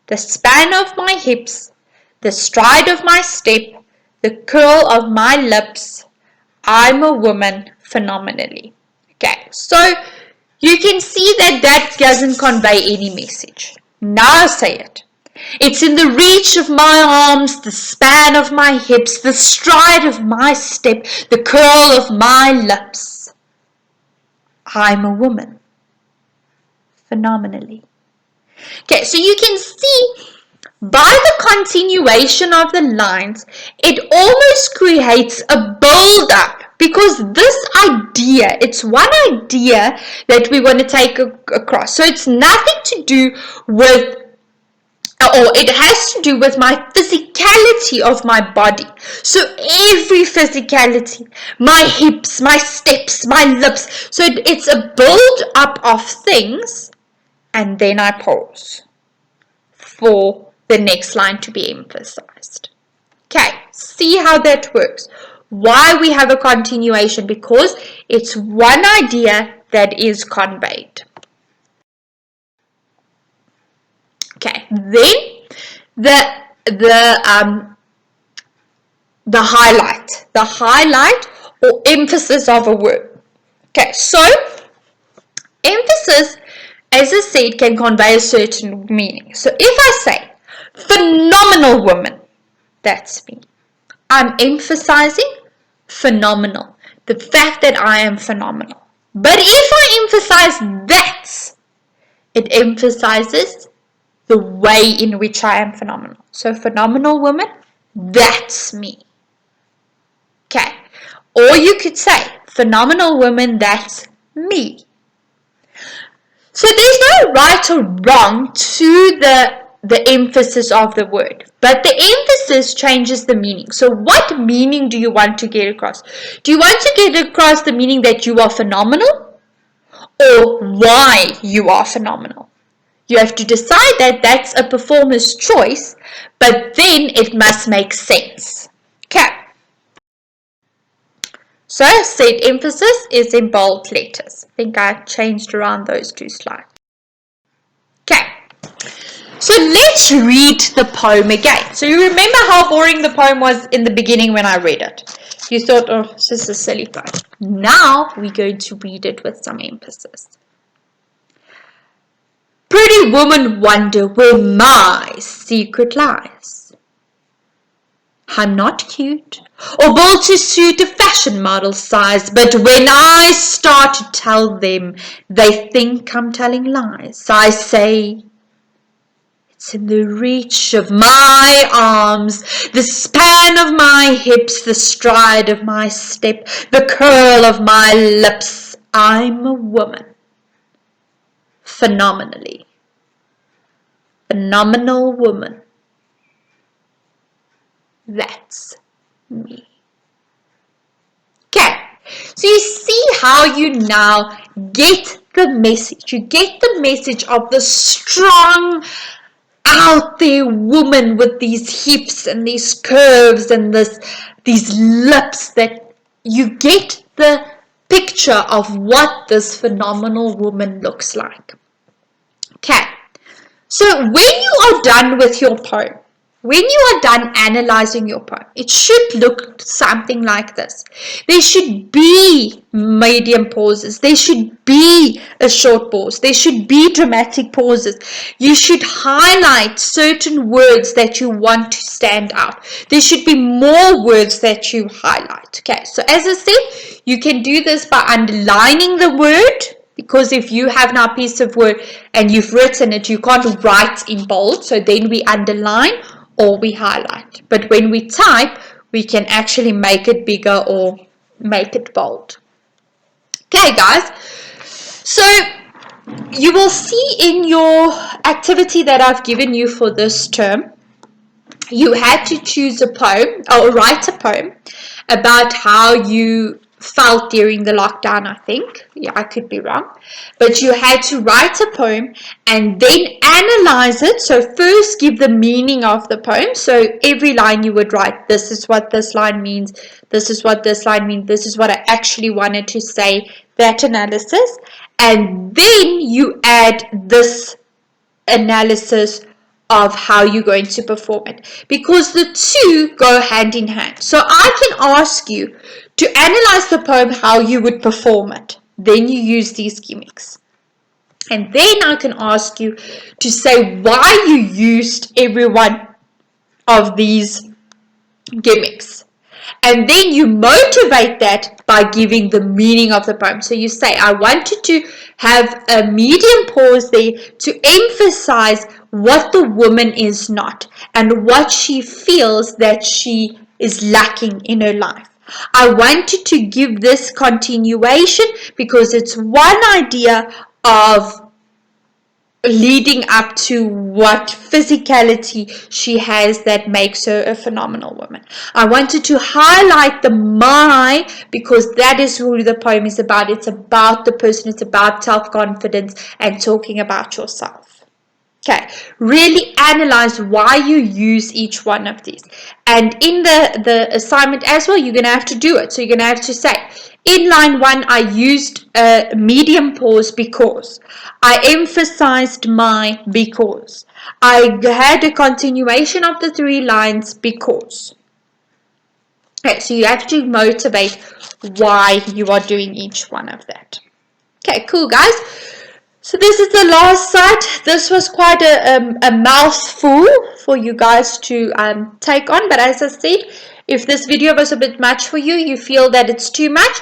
the span of my hips, the stride of my step, the curl of my lips. I'm a woman phenomenally. Okay, so you can see that that doesn't convey any message. Now say it. It's in the reach of my arms, the span of my hips, the stride of my step, the curl of my lips. I'm a woman. Phenomenally. Okay, so you can see by the continuation of the lines, it almost creates a build-up. Because this idea, it's one idea that we want to take across. So it's nothing to do with, or it has to do with my physicality of my body. So every physicality, my hips, my steps, my lips. So it's a build-up of things, and then I pause for the next line to be emphasized. Okay, see how that works. Why we have a continuation? Because it's one idea that is conveyed. Okay, then the highlight or emphasis of a word. Okay, so emphasis, as I said, can convey a certain meaning. So if I say phenomenal woman, that's me. I'm emphasizing phenomenal, the fact that I am phenomenal. But if I emphasize that, it emphasizes the way in which I am phenomenal. So phenomenal woman, that's me. Okay. Or you could say phenomenal woman, that's me. So there's no right or wrong to the emphasis of the word, but the emphasis changes the meaning. So what meaning do you want to get across? Do you want to get across the meaning that you are phenomenal, or why you are phenomenal? You have to decide that that's a performer's choice, but then it must make sense. Okay. So I said emphasis is in bold letters. I think I changed around those two slides. Okay. So let's read the poem again. So you remember how boring the poem was in the beginning when I read it. You thought, oh, this is a silly poem. Now we're going to read it with some emphasis. Pretty woman wonder where my secret lies. I'm not cute or built to suit a fashion model size, but when I start to tell them, they think I'm telling lies. I say, It's in the reach of my arms, the span of my hips, the stride of my step, the curl of my lips. I'm a woman. Phenomenally. Phenomenal woman. That's me. Okay, so you see how you now get the message. You get the message of the strong, out there woman with these hips and these curves and these lips, that you get the picture of what this phenomenal woman looks like. Okay, so when you are done with your poem, when you are done analyzing your poem, it should look something like this. There should be medium pauses. There should be a short pause. There should be dramatic pauses. You should highlight certain words that you want to stand out. There should be more words that you highlight. Okay, so as I said, you can do this by underlining the word, because if you have now a piece of word and you've written it, you can't write in bold, so then we underline or we highlight. But when we type, we can actually make it bigger or make it bold. Okay, guys, so you will see in your activity that I've given you for this term, you had to choose a poem or write a poem about how you felt during the lockdown, I think. Yeah, I could be wrong. But you had to write a poem and then analyze it. So first give the meaning of the poem. So every line you would write, this is what this line means, this is what this line means, this is what I actually wanted to say, that analysis. And then you add this analysis of how you're going to perform it, because the two go hand in hand. So I can ask you to analyze the poem how you would perform it. Then you use these gimmicks. And then I can ask you to say why you used every one of these gimmicks. And then you motivate that by giving the meaning of the poem. So you say, I wanted to have a medium pause there to emphasize what the woman is not and what she feels that she is lacking in her life. I wanted to give this continuation because it's one idea of leading up to what physicality she has that makes her a phenomenal woman. I wanted to highlight the my, because that is who the poem is about. It's about the person, it's about self-confidence and talking about yourself. Okay, really analyze why you use each one of these. And in the assignment as well, you're going to have to do it. So you're going to have to say, in line 1, I used a medium pause because. I emphasized my because. I had a continuation of the 3 lines because. Okay, so you have to motivate why you are doing each one of that. Okay, cool, guys. So this is the last site. This was quite a mouthful for you guys to take on. But as I said, if this video was a bit much for you, you feel that it's too much,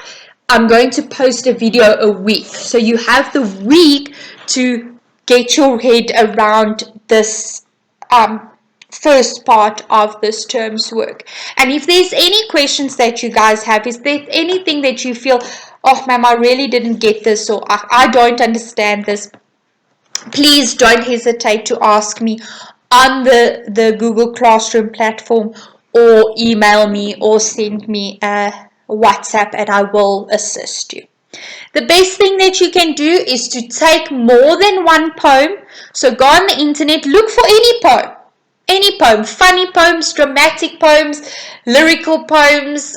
I'm going to post a video a week. So you have the week to get your head around this first part of this term's work. And if there's any questions that you guys have, is there anything that you feel, oh ma'am, I really didn't get this, or I don't understand this, please don't hesitate to ask me on the Google Classroom platform, or email me or send me a WhatsApp and I will assist you. The best thing that you can do is to take more than one poem. So go on the internet, look for any poem. Any poem, funny poems, dramatic poems, lyrical poems,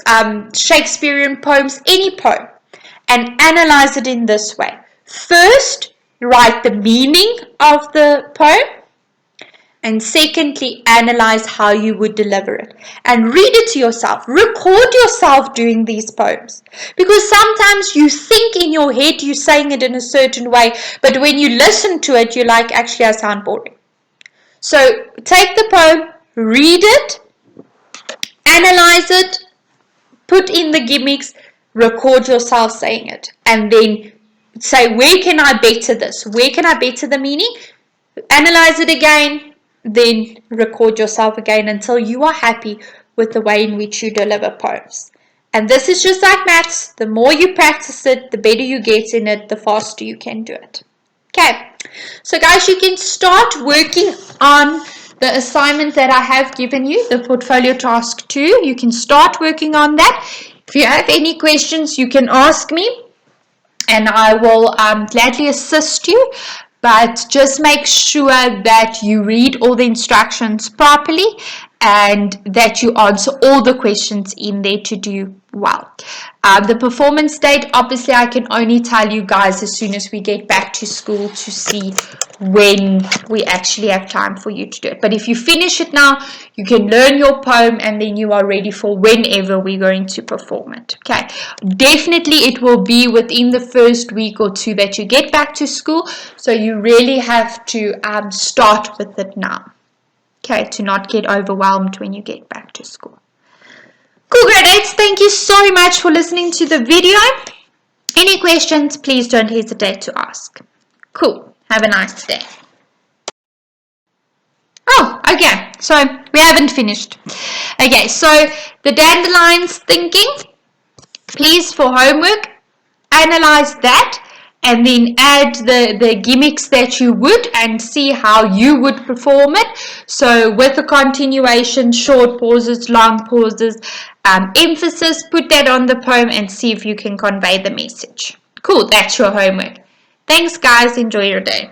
Shakespearean poems, any poem, and analyze it in this way. First, write the meaning of the poem, and secondly, analyze how you would deliver it. And read it to yourself. Record yourself doing these poems. Because sometimes you think in your head you're saying it in a certain way, but when you listen to it, you're like, actually, I sound boring. So take the poem, read it, analyze it, put in the gimmicks, record yourself saying it, and then say, where can I better this? Where can I better the meaning? Analyze it again, then record yourself again until you are happy with the way in which you deliver poems. And this is just like maths. The more you practice it, the better you get in it, the faster you can do it. Okay, so guys, you can start working on the assignment that I have given you, the portfolio task 2. You can start working on that. If you have any questions, you can ask me and I will gladly assist you. But just make sure that you read all the instructions properly and that you answer all the questions in there to do well. The performance date, obviously, I can only tell you guys as soon as we get back to school to see when we actually have time for you to do it. But if you finish it now, you can learn your poem and then you are ready for whenever we're going to perform it. Okay, definitely it will be within the first week or two that you get back to school, so you really have to start with it now, okay, to not get overwhelmed when you get back to school. Cool, grade 8s, thank you so much for listening to the video. Any questions, please don't hesitate to ask. Cool, have a nice day. Oh, okay, so we haven't finished. Okay, so the dandelions thinking, please, for homework, analyze that and then add the gimmicks that you would and see how you would perform it. So with the continuation, short pauses, long pauses, emphasis, put that on the poem and see if you can convey the message. Cool, that's your homework. Thanks guys, enjoy your day.